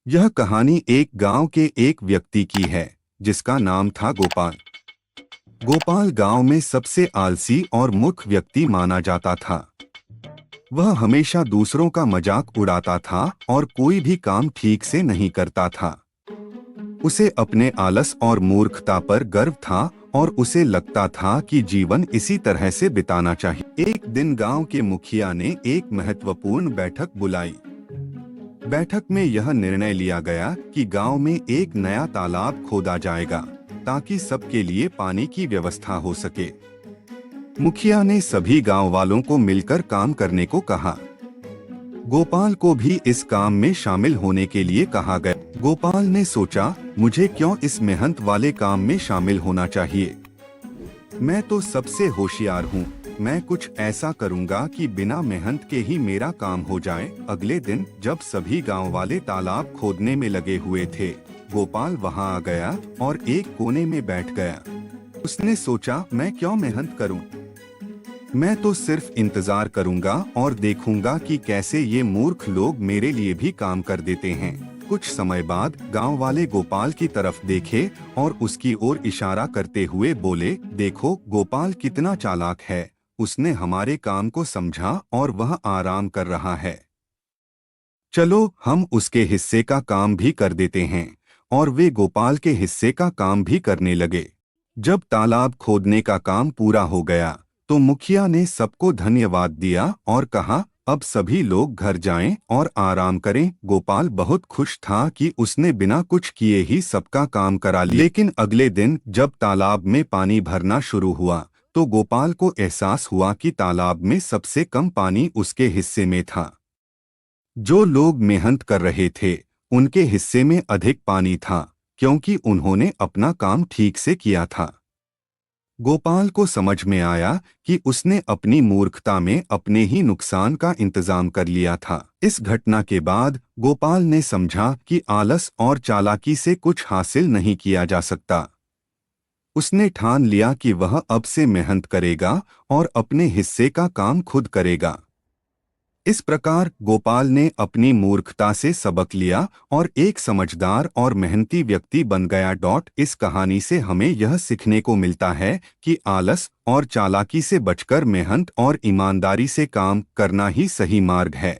यह कहानी एक गांव के एक व्यक्ति की है जिसका नाम था गोपाल। गोपाल गांव में सबसे आलसी और मूर्ख व्यक्ति माना जाता था। वह हमेशा दूसरों का मजाक उड़ाता था और कोई भी काम ठीक से नहीं करता था। उसे अपने आलस और मूर्खता पर गर्व था और उसे लगता था कि जीवन इसी तरह से बिताना चाहिए। एक दिन गांव के मुखिया ने एक महत्वपूर्ण बैठक बुलाई। बैठक में यह निर्णय लिया गया कि गांव में एक नया तालाब खोदा जाएगा ताकि सबके लिए पानी की व्यवस्था हो सके। मुखिया ने सभी गांव वालों को मिलकर काम करने को कहा। गोपाल को भी इस काम में शामिल होने के लिए कहा गया। गोपाल ने सोचा, मुझे क्यों इस मेहनत वाले काम में शामिल होना चाहिए। मैं तो सबसे होशियार हूँ। मैं कुछ ऐसा करूँगा कि बिना मेहनत के ही मेरा काम हो जाए। अगले दिन जब सभी गांव वाले तालाब खोदने में लगे हुए थे, गोपाल वहां आ गया और एक कोने में बैठ गया। उसने सोचा, मैं क्यों मेहनत करूं? मैं तो सिर्फ इंतजार करूंगा और देखूंगा कि कैसे ये मूर्ख लोग मेरे लिए भी काम कर देते हैं। कुछ समय बाद गांव वाले गोपाल की तरफ देखे और उसकी ओर इशारा करते हुए बोले, देखो गोपाल कितना चालाक है। उसने हमारे काम को समझा और वह आराम कर रहा है। चलो हम उसके हिस्से का काम भी कर देते हैं। और वे गोपाल के हिस्से का काम भी करने लगे। जब तालाब खोदने का काम पूरा हो गया तो मुखिया ने सबको धन्यवाद दिया और कहा, अब सभी लोग घर जाएं और आराम करें। गोपाल बहुत खुश था कि उसने बिना कुछ किए ही सबका काम करा लिया। लेकिन अगले दिन जब तालाब में पानी भरना शुरू हुआ तो गोपाल को एहसास हुआ कि तालाब में सबसे कम पानी उसके हिस्से में था। जो लोग मेहनत कर रहे थे उनके हिस्से में अधिक पानी था, क्योंकि उन्होंने अपना काम ठीक से किया था। गोपाल को समझ में आया कि उसने अपनी मूर्खता में अपने ही नुकसान का इंतजाम कर लिया था। इस घटना के बाद गोपाल ने समझा कि आलस और चालाकी से कुछ हासिल नहीं किया जा सकता। उसने ठान लिया कि वह अब से मेहनत करेगा और अपने हिस्से का काम खुद करेगा। इस प्रकार गोपाल ने अपनी मूर्खता से सबक लिया और एक समझदार और मेहनती व्यक्ति बन गया। इस कहानी से हमें यह सीखने को मिलता है कि आलस और चालाकी से बचकर मेहनत और ईमानदारी से काम करना ही सही मार्ग है।